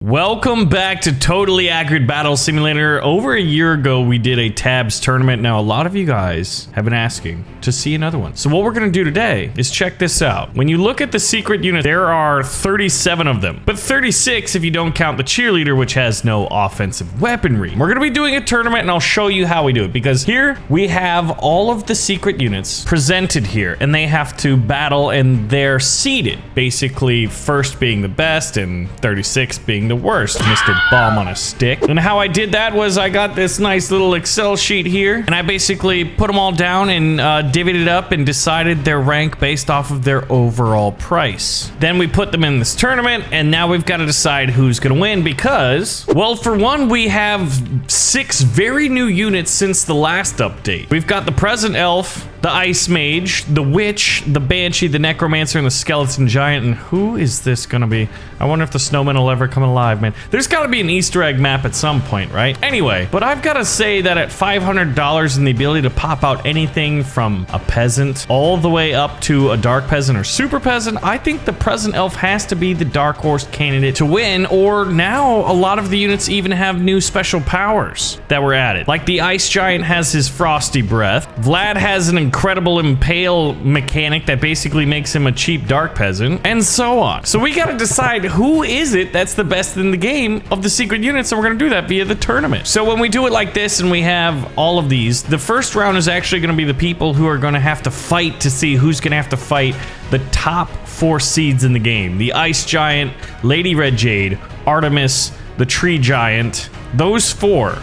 Welcome back to Totally Accurate Battle Simulator. Over a year ago, we did a tabs tournament. Now, a lot of you guys have been asking to see another one. So what we're going to do today is check this out. When you look at the secret unit, there are 37 of them, but 36 if you don't count the cheerleader, which has no offensive weaponry. We're going to be doing a tournament, and I'll show you how we do it, because here we have all of the secret units presented here, and they have to battle, and they're seeded. Basically, first being the best, and 36 being the worst. Mr. Bomb on a stick. And how I did that was I got this nice little Excel sheet here, and I basically put them all down and divvied it up and decided their rank based off of their overall price. Then we put them in this tournament, and now we've got to decide who's gonna win because, well, for one, we have 6 very new units since the last update. We've got the Present Elf, the Ice Mage, the Witch, the Banshee, the Necromancer, and the Skeleton Giant. And who is this gonna be? I wonder if the snowman will ever come alive, man. There's gotta be an Easter egg map at some point, right? Anyway, but I've gotta say that at $500 and the ability to pop out anything from a peasant all the way up to a dark peasant or super peasant, I think the Present Elf has to be the dark horse candidate to win. Or now a lot of the units even have new special powers that were added. Like the Ice Giant has his Frosty Breath. Vlad has an incredible impale mechanic that basically makes him a cheap dark peasant, and so on. So we gotta decide who is it that's the best in the game of the secret units, and we're gonna do that via the tournament. So when we do it like this and we have all of these, the first round is actually gonna be the people who are gonna have to fight to see who's gonna have to fight the top 4 seeds in the game. The Ice Giant, Lady Red Jade, Artemis, the Tree Giant, those 4.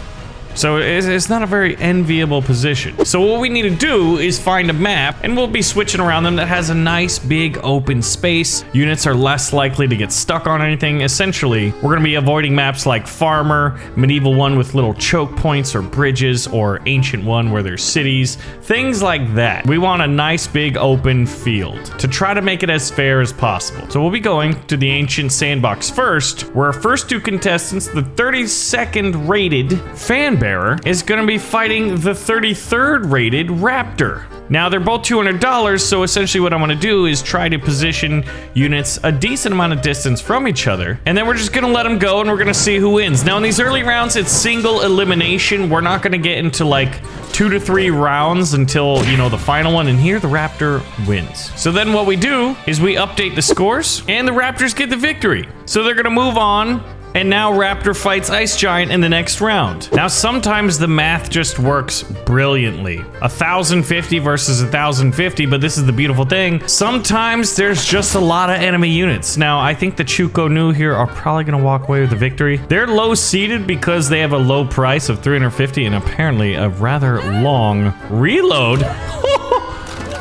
So it's not a very enviable position. So what we need to do is find a map, and we'll be switching around them, that has a nice big open space. Units are less likely to get stuck on anything. Essentially, we're gonna be avoiding maps like Farmer, Medieval one with little choke points or bridges, or Ancient one where there's cities, things like that. We want a nice big open field to try to make it as fair as possible. So we'll be going to the Ancient Sandbox first, where our first 2 contestants, the 32nd rated Fan Bearer, is going to be fighting the 33rd rated Raptor. Now, they're both $200, so essentially what I'm going to do is try to position units a decent amount of distance from each other, and then we're just going to let them go, and we're going to see who wins. Now, in these early rounds, it's single elimination. We're not going to get into like 2 to 3 rounds until, you know, the final one, and here the Raptor wins. So then what we do is we update the scores, and the Raptors get the victory. So they're going to move on. And now Raptor fights Ice Giant in the next round. Now, sometimes the math just works brilliantly. 1,050 versus 1,050, but this is the beautiful thing. Sometimes there's just a lot of enemy units. Now, I think the Chuko Nu here are probably gonna walk away with the victory. They're low seeded because they have a low price of 350 and apparently a rather long reload.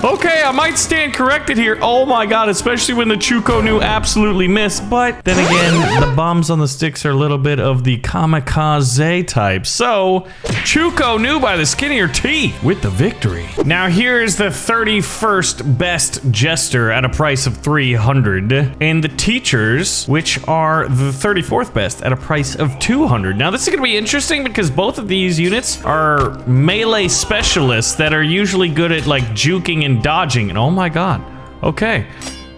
Okay, I might stand corrected here. Oh my god, especially when the Chuko Nu absolutely missed. But then again, the bombs on the sticks are a little bit of the kamikaze type. So, Chuko Nu by the skin of your teeth with the victory. Now here is the 31st best jester at a price of 300. And the teachers, which are the 34th best at a price of 200. Now this is gonna be interesting because both of these units are melee specialists that are usually good at like juking and dodging, and oh my god, okay,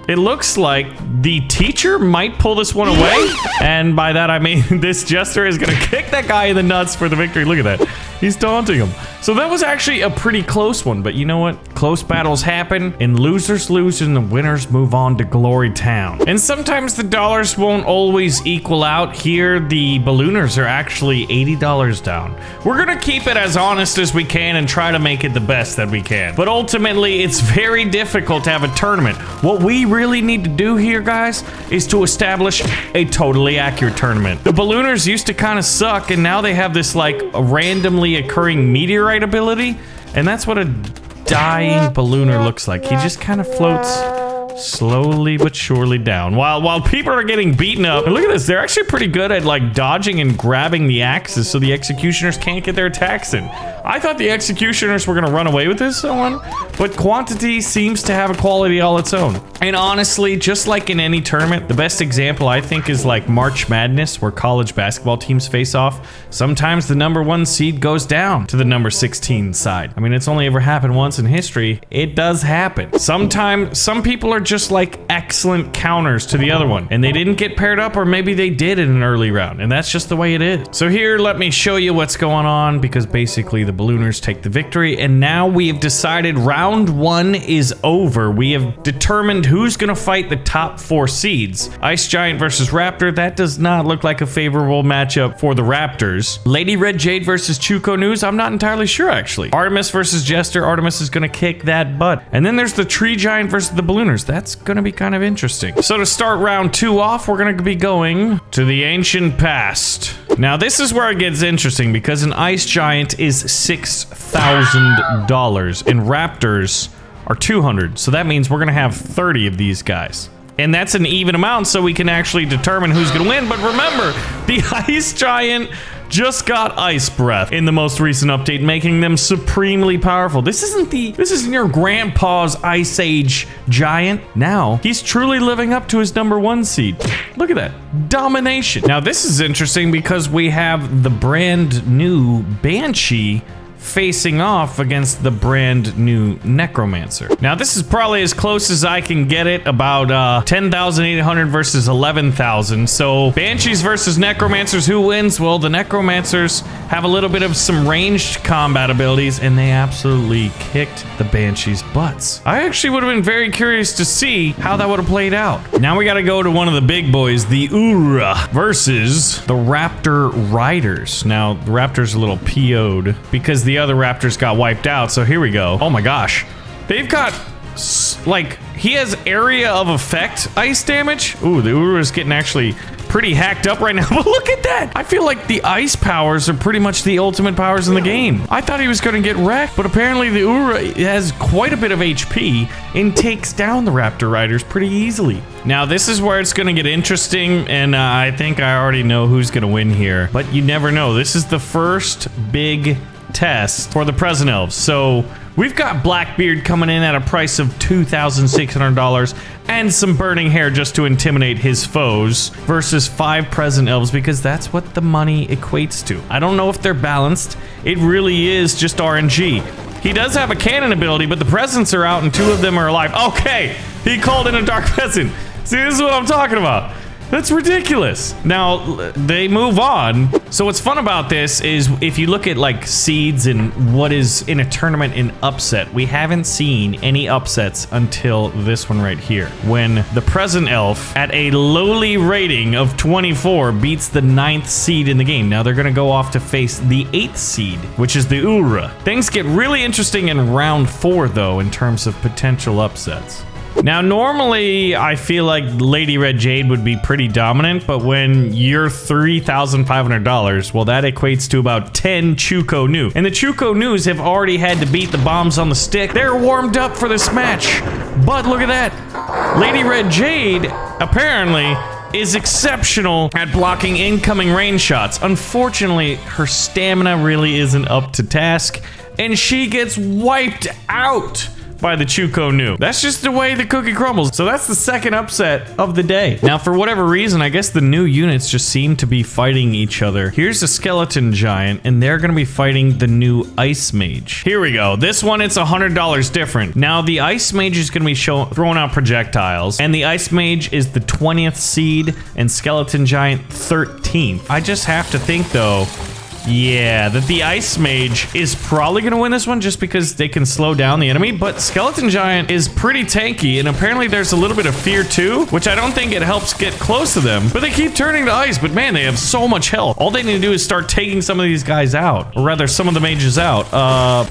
it looks like the teacher might pull this one away, and by that I mean this jester is gonna kick that guy in the nuts for the victory. Look at that, he's taunting him. So that was actually a pretty close one, but you know what, close battles happen, and losers lose and the winners move on to Glory Town. And sometimes the dollars won't always equal out. Here the ballooners are actually $80 down. We're gonna keep it as honest as we can and try to make it the best that we can, but ultimately it's very difficult to have a tournament. What we really need to do here, guys, is to establish a totally accurate tournament. The ballooners used to kind of suck, and now they have this like randomly occurring meteorite ability, and that's what a dying ballooner looks like. He just kind of floats slowly but surely down while people are getting beaten up. And look at this, they're actually pretty good at like dodging and grabbing the axes so the executioners can't get their attacks in. I thought the Executioners were going to run away with this one, but Quantity seems to have a quality all its own. And honestly, just like in any tournament, the best example I think is like March Madness, where college basketball teams face off. Sometimes the #1 seed goes down to the number 16 side. I mean, it's only ever happened once in history. It does happen. Sometimes some people are just like excellent counters to the other one, and they didn't get paired up, or maybe they did in an early round, and that's just the way it is. So here, let me show you what's going on, because basically the Ballooners take the victory, and now we have decided round 1 is over. We have determined who's gonna fight the top 4 seeds. Ice Giant versus Raptor, that does not look like a favorable matchup for the Raptors. Lady Red Jade versus Chuko News, I'm not entirely sure actually. Artemis versus Jester, Artemis is gonna kick that butt. And then there's the Tree Giant versus the Ballooners. That's gonna be kind of interesting. So to start round 2 off, we're gonna be going to the ancient past. Now this is where it gets interesting, because an Ice Giant is $6,000 and Raptors are 200. So that means we're gonna have 30 of these guys. And that's an even amount, so we can actually determine who's gonna win. But remember, the Ice Giant just got Ice Breath in the most recent update, making them supremely powerful. This isn't your grandpa's Ice Age Giant. Now, he's truly living up to his #1 seed. Look at that. Domination. Now, this is interesting because we have the brand new Banshee facing off against the brand new Necromancer. Now this is probably as close as I can get it, about 10,800 versus 11,000. So Banshees versus Necromancers, who wins? Well, the Necromancers have a little bit of some ranged combat abilities, and they absolutely kicked the Banshees' butts. I actually would have been very curious to see how that would have played out. Now we gotta go to one of the big boys, the Ura versus the Raptor Riders. Now the Raptors are a little PO'd because the other Raptors got wiped out, so here we go. Oh my gosh. They've got, like, he has area of effect ice damage. Ooh, the Ura's getting actually pretty hacked up right now, but look at that! I feel like the ice powers are pretty much the ultimate powers in the game. I thought he was gonna get wrecked, but apparently the Ura has quite a bit of HP and takes down the Raptor Riders pretty easily. Now this is where it's gonna get interesting, and I think I already know who's gonna win here, but you never know. This is the first big test for the Present Elves. So we've got Blackbeard coming in at a price of $2,600 and some burning hair just to intimidate his foes, versus 5 Present Elves, because that's what the money equates to. I don't know if they're balanced. It really is just RNG. He does have a cannon ability, but the presents are out and 2 of them are alive. Okay, he called in a Dark Peasant. See, this is what I'm talking about. That's ridiculous. Now, they move on. So what's fun about this is if you look at like seeds and what is in a tournament in upset, we haven't seen any upsets until this one right here. When the Present Elf at a lowly rating of 24 beats the 9th seed in the game. Now they're gonna go off to face the 8th seed, which is the Ura. Things get really interesting in round 4 though, in terms of potential upsets. Now, normally, I feel like Lady Red Jade would be pretty dominant, but when you're $3,500, well, that equates to about 10 Chuko Nu. And the Chuko Nus have already had to beat the bombs on the stick. They're warmed up for this match. But look at that. Lady Red Jade, apparently, is exceptional at blocking incoming range shots. Unfortunately, her stamina really isn't up to task, and she gets wiped out by the Chuko Nu. That's just the way the cookie crumbles. So that's the second upset of the day. Now, for whatever reason, I guess the new units just seem to be fighting each other. Here's a Skeleton Giant, and they're gonna be fighting the new Ice Mage. Here we go. This one, it's $100 different. Now, the Ice Mage is gonna be throwing out projectiles, and the Ice Mage is the 20th seed, and Skeleton Giant 13th. I just have to think, though, yeah, that the Ice Mage is probably gonna win this one just because they can slow down the enemy, but Skeleton Giant is pretty tanky, and apparently there's a little bit of fear too, which I don't think it helps get close to them, but they keep turning to ice. But man, they have so much health. All they need to do is start taking some of these guys out, or rather some of the mages out.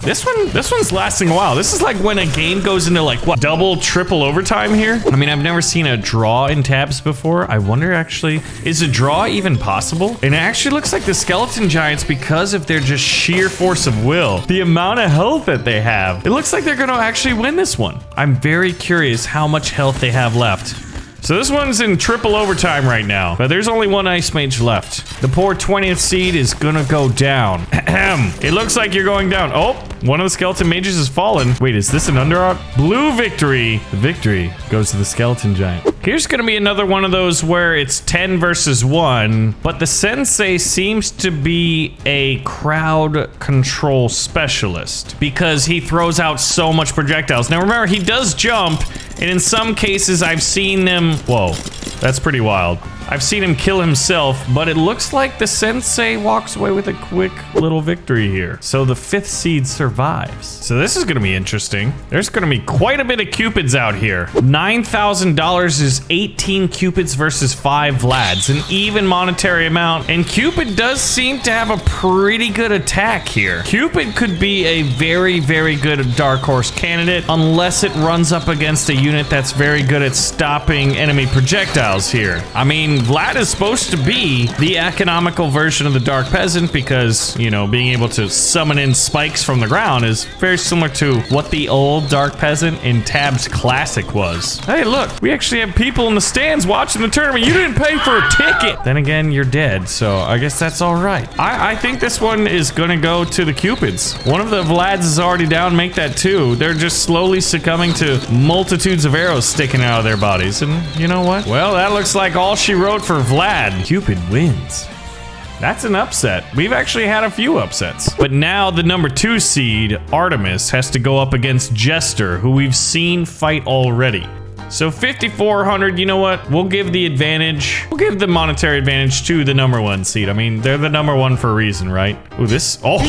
This one's lasting a while. This is like when a game goes into like, what, double, triple overtime here? I mean, I've never seen a draw in tabs before. I wonder actually, is a draw even possible? And it actually looks like the Skeleton Giants, because of their just sheer force of will, the amount of health that they have, it looks like they're gonna actually win this one. I'm very curious how much health they have left. So this one's in triple overtime right now, but there's only one Ice Mage left. The poor 20th seed is gonna go down. It looks like you're going down. Oh, one of the skeleton mages has fallen. Wait, is this an underdog? Blue victory. The victory goes to the skeleton giant. Here's gonna be another one of those where it's 10 versus 1, but the sensei seems to be a crowd control specialist because he throws out so much projectiles. Now remember, he does jump, and in some cases I've seen them... Whoa, that's pretty wild. I've seen him kill himself, but it looks like the sensei walks away with a quick little victory here. So the 5th seed survives. So this is gonna be interesting. There's gonna be quite a bit of Cupids out here. $9,000 is 18 Cupids versus 5 Vlads, an even monetary amount. And Cupid does seem to have a pretty good attack here. Cupid could be a very, very good Dark Horse candidate unless it runs up against a unit that's very good at stopping enemy projectiles here. I mean, Vlad is supposed to be the economical version of the Dark Peasant because, you know, being able to summon in spikes from the ground is very similar to what the old Dark Peasant in Tab's Classic was. Hey, look, we actually have people in the stands watching the tournament. You didn't pay for a ticket. Then again, you're dead, so I guess that's all right. I think this one is gonna go to the Cupids. One of the Vlads is already down, make that 2. They're just slowly succumbing to multitudes of arrows sticking out of their bodies, and you know what? Well, that looks like all she wrote for Vlad. Cupid wins. That's an upset. We've actually had a few upsets. But now the number 2 seed, Artemis, has to go up against Jester, who we've seen fight already. So 5,400, you know what? We'll give the advantage. We'll give the monetary advantage to the number 1 seed. I mean, they're the number 1 for a reason, right? Ooh, this... Oh!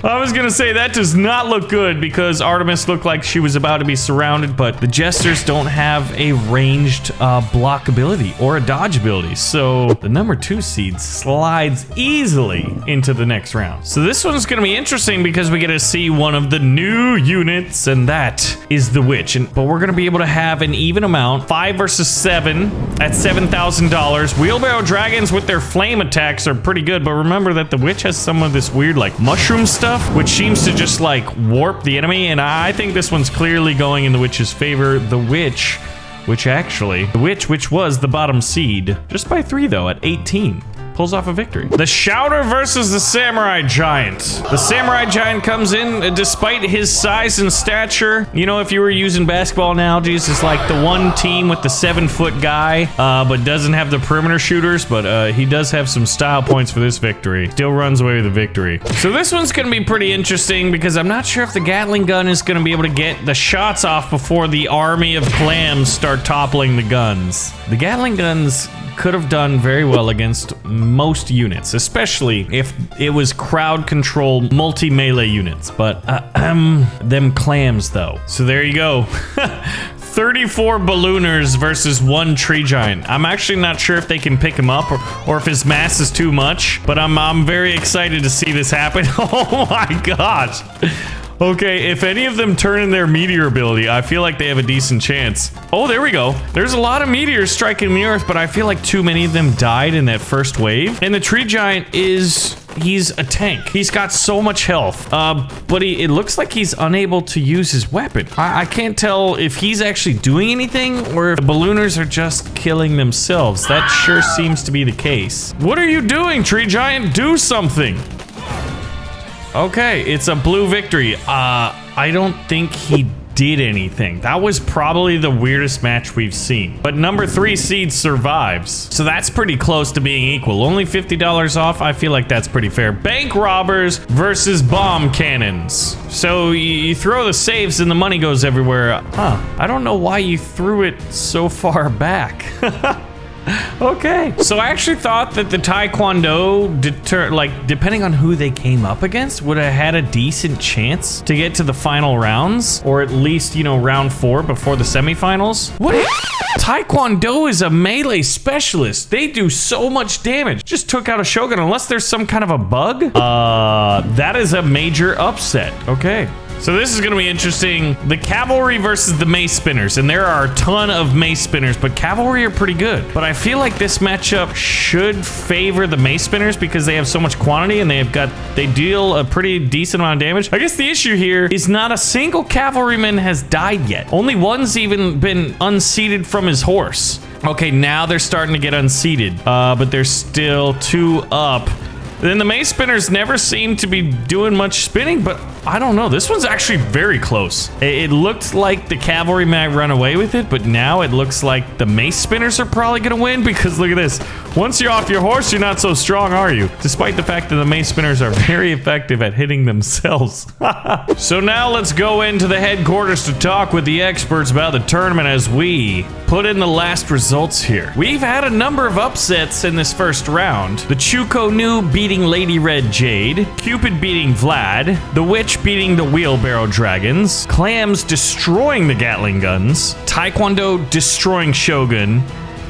I was gonna say, that does not look good because Artemis looked like she was about to be surrounded, but the Jesters don't have a ranged block ability or a dodge ability. So the number 2 seed slides easily into the next round. So this one's gonna be interesting because we get to see one of the new units, and that is the Witch. But we're gonna be able to have an even amount, 5 versus 7 at $7,000. Wheelbarrow Dragons with their flame attacks are pretty good, but remember that the Witch has some of this weird like mushroom stuff, which seems to just like warp the enemy, and I think this one's clearly going in the Witch's favor. The Witch, which was the bottom seed, just by 3 though, at 18. Pulls off a victory. The Shouter versus the Samurai Giant. The Samurai Giant comes in despite his size and stature. You know, if you were using basketball analogies, it's like the one team with the 7-foot guy, but doesn't have the perimeter shooters, but he does have some style points for this victory. Still runs away with the victory. So this one's gonna be pretty interesting because I'm not sure if the Gatling gun is gonna be able to get the shots off before the army of clams start toppling the guns. The Gatling guns could have done very well against most units, especially if it was crowd control multi-melee units, but them clams though. So there you go. 34 ballooners versus 1 tree giant. I'm actually not sure if they can pick him up or if his mass is too much, but I'm very excited to see this happen. Oh my gosh. Okay, if any of them turn in their meteor ability, I feel like they have a decent chance. Oh, there we go. There's a lot of meteors striking the earth, but I feel like too many of them died in that first wave. And the tree giant he's a tank. He's got so much health, but it looks like he's unable to use his weapon. I can't tell if he's actually doing anything or if the ballooners are just killing themselves. That sure seems to be the case. What are you doing, tree giant? Do something. Okay, it's a blue victory. I don't think he did anything. That was probably the weirdest match we've seen. But number 3 seed survives. So that's pretty close to being equal. Only $50 off. I feel like that's pretty fair. Bank robbers versus bomb cannons. So you throw the safes and the money goes everywhere. Huh. I don't know why you threw it so far back. Okay. So I actually thought that the Taekwondo, depending on who they came up against, would have had a decent chance to get to the final rounds, or at least, you know, round 4 before the semifinals. What? Taekwondo is a melee specialist. They do so much damage. Just took out a Shogun, unless there's some kind of a bug. That is a major upset. Okay. So this is going to be interesting. The cavalry versus the mace spinners. And there are a ton of mace spinners, but cavalry are pretty good. But I feel like this matchup should favor the mace spinners because they have so much quantity and they deal a pretty decent amount of damage. I guess the issue here is not a single cavalryman has died yet. Only one's even been unseated from his horse. Okay, now they're starting to get unseated, but there's still 2 up. Then the mace spinners never seem to be doing much spinning, but I don't know. This one's actually very close. It looked like the cavalry might run away with it, but now it looks like the mace spinners are probably going to win because look at this. Once you're off your horse, you're not so strong, are you? Despite the fact that the mace spinners are very effective at hitting themselves. So now let's go into the headquarters to talk with the experts about the tournament as we put in the last results here. We've had a number of upsets in this first round. The Chuko Nu beating Lady Red Jade, Cupid beating Vlad, the Witch beating the Wheelbarrow Dragons, Clams destroying the Gatling Guns, Taekwondo destroying Shogun,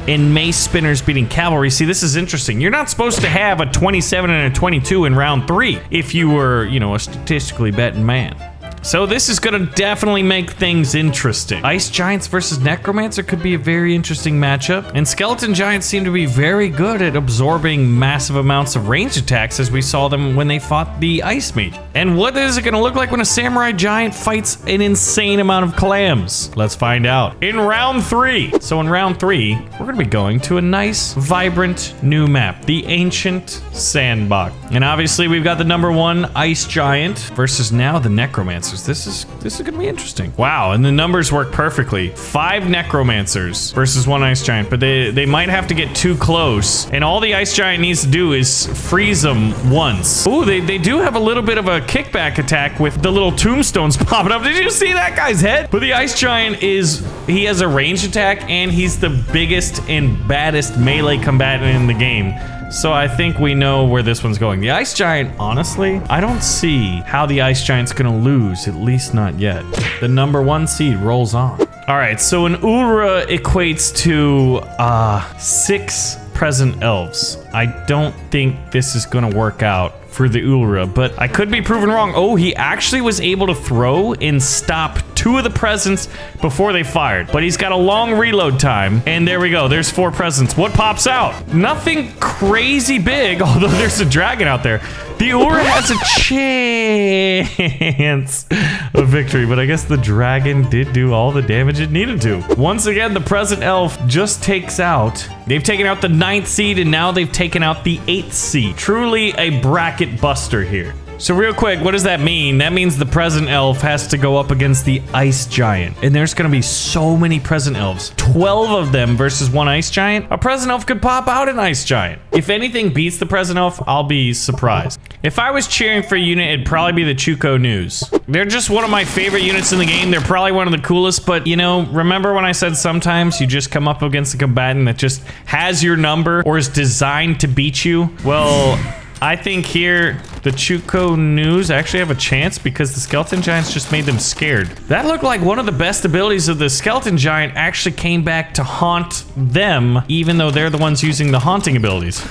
and Mace Spinners beating Cavalry. See, this is interesting. You're not supposed to have a 27 and a 22 in round 3 if you were, you know, a statistically betting man. So this is going to definitely make things interesting. Ice Giants versus Necromancer could be a very interesting matchup. And Skeleton Giants seem to be very good at absorbing massive amounts of ranged attacks as we saw them when they fought the Ice Mage. And what is it going to look like when a Samurai Giant fights an insane amount of clams? Let's find out. In round 3. So in round 3, we're going to be going to a nice, vibrant new map. The Ancient Sandbox. And obviously we've got the #1 Ice Giant versus now the Necromancer. This is gonna be interesting. Wow, and the numbers work perfectly. 5 Necromancers versus 1 Ice Giant, but they might have to get too close. And all the Ice Giant needs to do is freeze them once. Ooh, they do have a little bit of a kickback attack with the little tombstones popping up. Did you see that guy's head? But the Ice Giant he has a ranged attack and he's the biggest and baddest melee combatant in the game. So I think we know where this one's going. The Ice Giant, honestly, I don't see how the Ice Giant's gonna lose, at least not yet. The #1 seed rolls on. All right, so an Ulra equates to 6 present elves. I don't think this is gonna work out for the Ulra, but I could be proven wrong. Oh, he actually was able to throw and stop 2 of the presents before they fired, but he's got a long reload time, and there we go. There's 4 presents. What pops out? Nothing crazy big, although there's a dragon out there. The Ulra has a chance of victory, but I guess the dragon did do all the damage it needed to. Once again, the present elf just takes out. They've taken out the 9th seed, and now they've taken out the 8th seed. Truly a bracket buster here. So real quick, what does that mean? That means the present elf has to go up against the Ice Giant. And there's gonna be so many present elves. 12 of them versus 1 Ice Giant. A present elf could pop out an Ice Giant. If anything beats the present elf, I'll be surprised. If I was cheering for a unit, it'd probably be the Chuko News. They're just one of my favorite units in the game. They're probably one of the coolest, but you know, remember when I said sometimes you just come up against a combatant that just has your number or is designed to beat you? Well, I think here the Chuko News actually have a chance because the Skeleton Giants just made them scared. That looked like one of the best abilities of the Skeleton Giant actually came back to haunt them, even though they're the ones using the haunting abilities.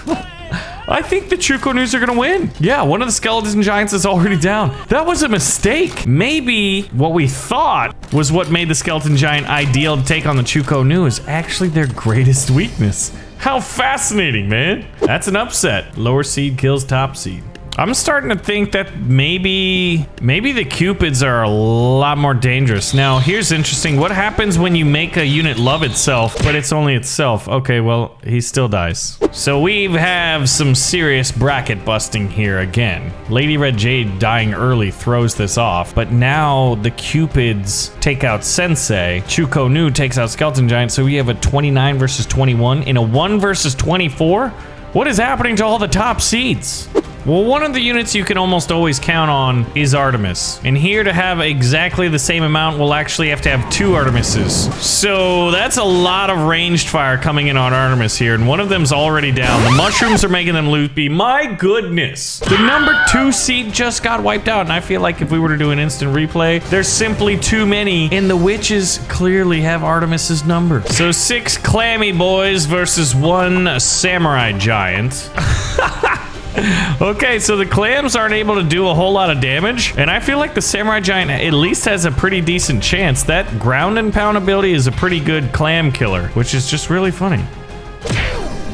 I think the Chuko News are gonna win. Yeah, one of the Skeleton Giants is already down. That was a mistake. Maybe what we thought was what made the Skeleton Giant ideal to take on the Chuko News actually their greatest weakness. How fascinating, man. That's an upset. Lower seed kills top seed. I'm starting to think that maybe the Cupids are a lot more dangerous. Now, here's interesting. What happens when you make a unit love itself, but it's only itself? Okay, well, he still dies. So we have some serious bracket busting here again. Lady Red Jade dying early throws this off, but now the Cupids take out Sensei. Chuko Nu takes out Skeleton Giant, so we have a 29 versus 21 in a 1 versus 24? What is happening to all the top seeds? Well, one of the units you can almost always count on is Artemis. And here to have exactly the same amount, we'll actually have to have 2 Artemises. So that's a lot of ranged fire coming in on Artemis here, and one of them's already down. The mushrooms are making them loopy. My goodness. The #2 seed just got wiped out, and I feel like if we were to do an instant replay, there's simply too many, and the witches clearly have Artemis's number. So 6 clammy boys versus 1 samurai giant. Okay, so the clams aren't able to do a whole lot of damage, and I feel like the samurai giant at least has a pretty decent chance. That ground and pound ability is a pretty good clam killer, which is just really funny.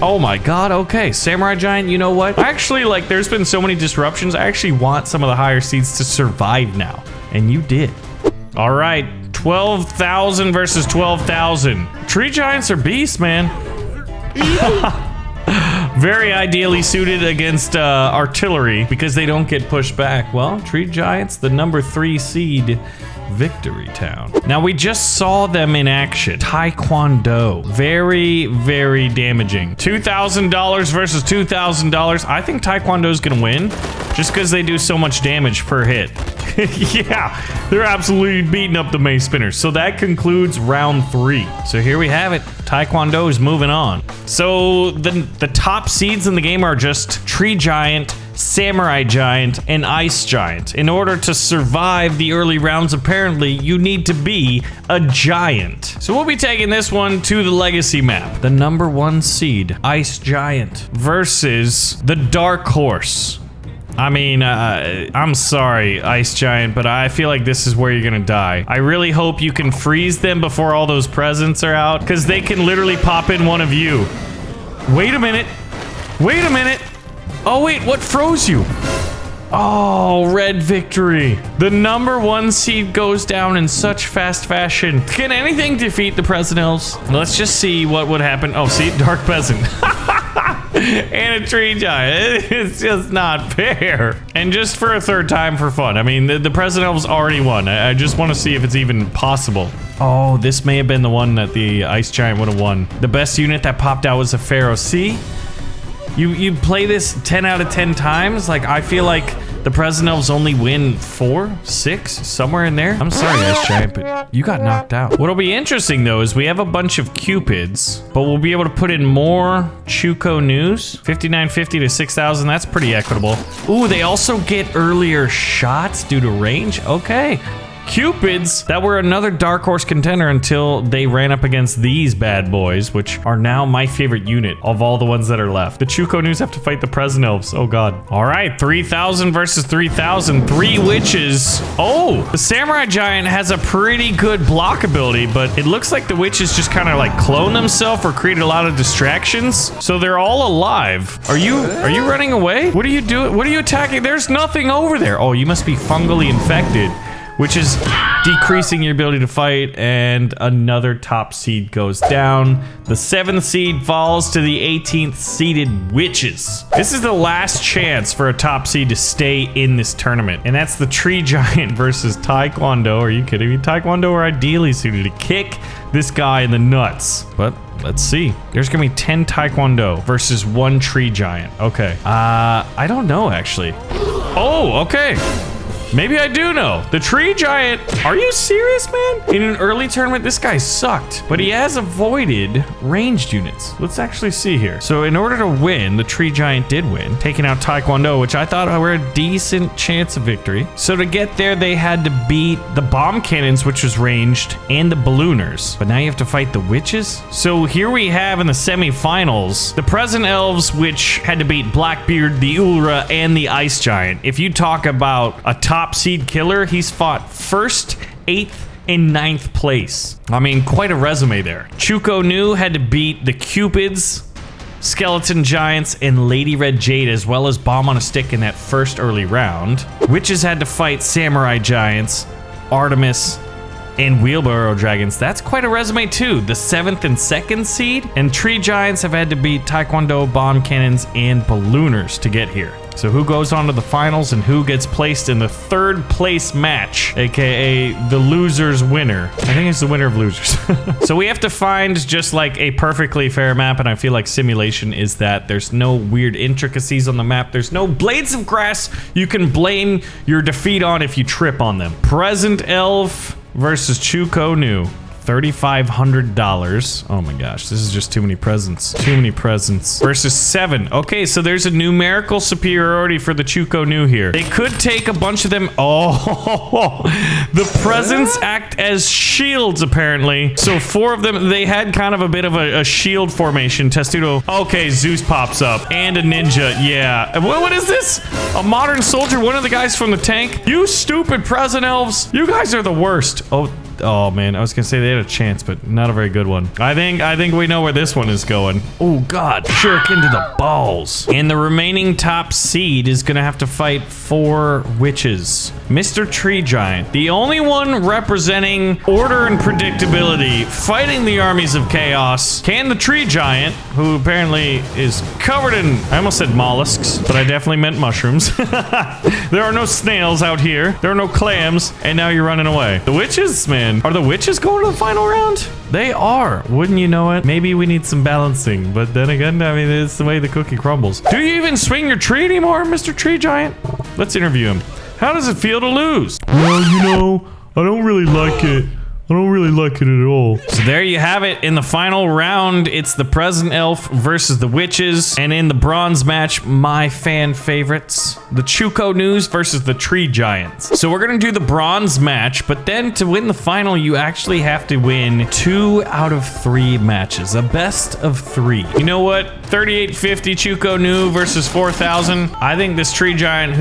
Oh my god, okay. Samurai Giant, you know what? Actually, like, there's been so many disruptions. I actually want some of the higher seeds to survive now. And you did. All right, 12,000 versus 12,000. Tree Giants are beasts, man. Very ideally suited against artillery because they don't get pushed back. Well, Tree Giants, the number 3 seed. Victory Town. Now we just saw them in action. Taekwondo. Very, very damaging. $2,000 versus $2,000. I think Taekwondo's gonna win just because they do so much damage per hit. Yeah, they're absolutely beating up the mace spinners. So that concludes round 3. So here we have it. Taekwondo is moving on. So the top seeds in the game are just Tree Giant, Samurai Giant, and Ice Giant. In order to survive the early rounds, apparently, you need to be a giant. So we'll be taking this one to the Legacy map. The number 1 seed, Ice Giant, versus the Dark Horse. I mean, I'm sorry, Ice Giant, but I feel like this is where you're gonna die. I really hope you can freeze them before all those presents are out, because they can literally pop in one of you. Wait a minute. Wait a minute. Oh wait, what froze you? Oh, red victory. The number 1 seed goes down in such fast fashion. Can anything defeat the Present Elves? Let's just see what would happen. Oh, see, Dark Peasant. And a Tree Giant. It's just not fair. And just for a third time for fun. I mean, the Present Elves already won. I just want to see if it's even possible. Oh, this may have been the one that the Ice Giant would have won. The best unit that popped out was a Pharaoh. See? You play this 10 out of 10 times? Like, I feel like the Present Elves only win 4, 6, somewhere in there. I'm sorry, Ice Giant, but you got knocked out. What'll be interesting, though, is we have a bunch of Cupids, but we'll be able to put in more Chuko news. 5950 to 6,000, that's pretty equitable. Ooh, they also get earlier shots due to range? Okay. Cupids that were another Dark Horse contender until they ran up against these bad boys, which are now my favorite unit of all the ones that are left. The Chuko News have to fight the Present Elves. Oh god. All right, 3,000 versus 3,000. 3 witches. Oh, the Samurai Giant has a pretty good block ability, but it looks like the witches just kind of like clone themselves or create a lot of distractions. So they're all alive. Are you running away? What are you doing? What are you attacking? There's nothing over there. Oh, you must be fungally infected, which is decreasing your ability to fight, and another top seed goes down. The 7th seed falls to the 18th seeded witches. This is the last chance for a top seed to stay in this tournament, and that's the Tree Giant versus Taekwondo. Are you kidding me? Taekwondo are ideally suited to kick this guy in the nuts, but let's see. There's gonna be 10 Taekwondo versus 1 Tree Giant. Okay. I don't know, actually. Oh, okay. Maybe I do know. The Tree Giant. Are you serious, man? In an early tournament, this guy sucked, but he has avoided ranged units. Let's actually see here. So in order to win, the Tree Giant did win, taking out Taekwondo, which I thought were a decent chance of victory. So to get there, they had to beat the bomb cannons, which was ranged, and the ballooners. But now you have to fight the witches. So here we have in the semifinals, the Present Elves, which had to beat Blackbeard, the Ulra, and the Ice Giant. If you talk about a top seed killer, he's fought 1st, 8th, and 9th place. I mean, quite a resume there. Chuko Nu had to beat the Cupids, Skeleton Giants, and Lady Red Jade, as well as Bomb on a Stick in that first early round. Witches had to fight Samurai Giants, Artemis, and Wheelbarrow Dragons. That's quite a resume too. The 7th and 2nd seed. And Tree Giants have had to beat Taekwondo, Bomb Cannons, and Ballooners to get here. So who goes on to the finals and who gets placed in the 3rd place match, aka the loser's winner. I think it's the winner of losers. So we have to find just like a perfectly fair map, and I feel like simulation is that. There's no weird intricacies on the map. There's no blades of grass you can blame your defeat on if you trip on them. Present Elf versus Chuko Nu. $3,500. Oh my gosh, this is just too many presents. Too many presents. Versus 7. Okay, so there's a numerical superiority for the Chuko Nu here. They could take a bunch of them. Oh, the presents act as shields, apparently. So 4 of them, they had kind of a bit of a shield formation. Testudo. Okay, Zeus pops up. And a ninja. Yeah. What is this? A modern soldier, one of the guys from the tank. You stupid present elves. You guys are the worst. Oh man, I was gonna say they had a chance, but not a very good one. I think we know where this one is going. Oh god, shuriken to the balls. And the remaining top seed is gonna have to fight 4 witches. Mr. Tree Giant, the only one representing order and predictability, fighting the armies of chaos. Can the Tree Giant, who apparently is covered in, I almost said mollusks, but I definitely meant mushrooms. There are no snails out here. There are no clams, and now you're running away. The witches, man. Are the witches going to the final round? They are. Wouldn't you know it? Maybe we need some balancing, but then again, I mean, it's the way the cookie crumbles. Do you even swing your tree anymore, Mr. Tree Giant? Let's interview him. How does it feel to lose? Well, you know, I don't really like it. I don't really like it at all. So there you have it. In the final round, it's the present elf versus the witches. And in the bronze match, my fan favorites, the Chuko Nus versus the Tree Giants. So we're gonna do the bronze match, but then to win the final, you actually have to win 2 out of 3 matches. A best of 3. You know what? 3850 Chuko Nu versus 4000. I think this Tree Giant,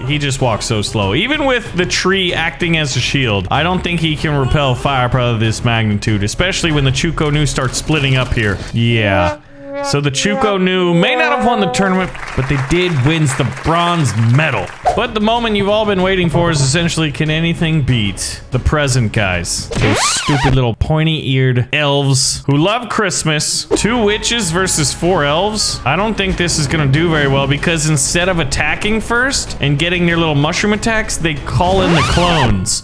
he just walks so slow. Even with the tree acting as a shield, I don't think he can repel fire of this magnitude, especially when the Chuko Nu starts splitting up here. Yeah. So the Chuko Nu may not have won the tournament, but they did win the bronze medal. But the moment you've all been waiting for is essentially, can anything beat the present guys? Those stupid little pointy-eared elves who love Christmas. 2 witches versus 4 elves. I don't think this is gonna do very well because instead of attacking first and getting their little mushroom attacks, they call in the clones.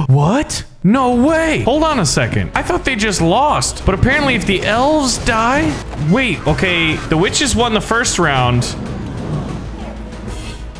What? No way! Hold on a second. I thought they just lost. But apparently if the elves die... Wait, okay. The witches won the first round.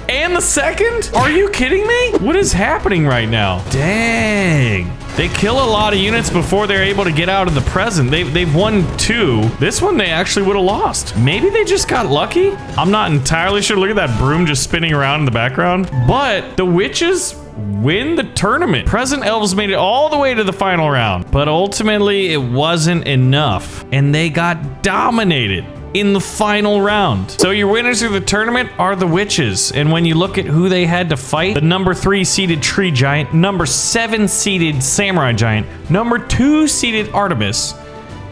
And the second? Are you kidding me? What is happening right now? Dang. They kill a lot of units before they're able to get out of the present. They've won 2. This one they actually would have lost. Maybe they just got lucky? I'm not entirely sure. Look at that broom just spinning around in the background. But the witches win the tournament. Present elves made it all the way to the final round, but ultimately it wasn't enough, and they got dominated in the final round. So your winners of the tournament are the witches, and when you look at who they had to fight, the number 3 seeded Tree Giant, number 7 seeded Samurai Giant, number 2 seeded Artemis,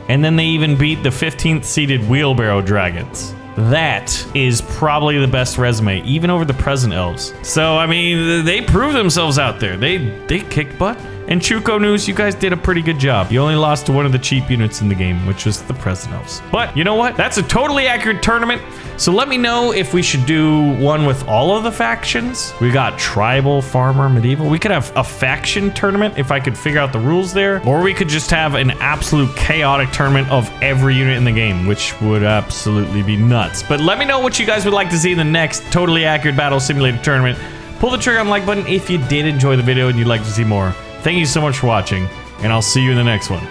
and then they even beat the 15th seeded Wheelbarrow Dragons. That is probably the best resume, even over the present elves. So, I mean, they proved themselves out there. They kicked butt. And Chuko Nus, you guys did a pretty good job. You only lost to one of the cheap units in the game, which was the present elves. But you know what? That's a totally accurate tournament. So let me know if we should do one with all of the factions. We got tribal, farmer, medieval. We could have a faction tournament if I could figure out the rules there. Or we could just have an absolute chaotic tournament of every unit in the game, which would absolutely be nuts. But let me know what you guys would like to see in the next totally accurate battle simulator tournament. Pull the trigger on the like button if you did enjoy the video and you'd like to see more. Thank you so much for watching, and I'll see you in the next one.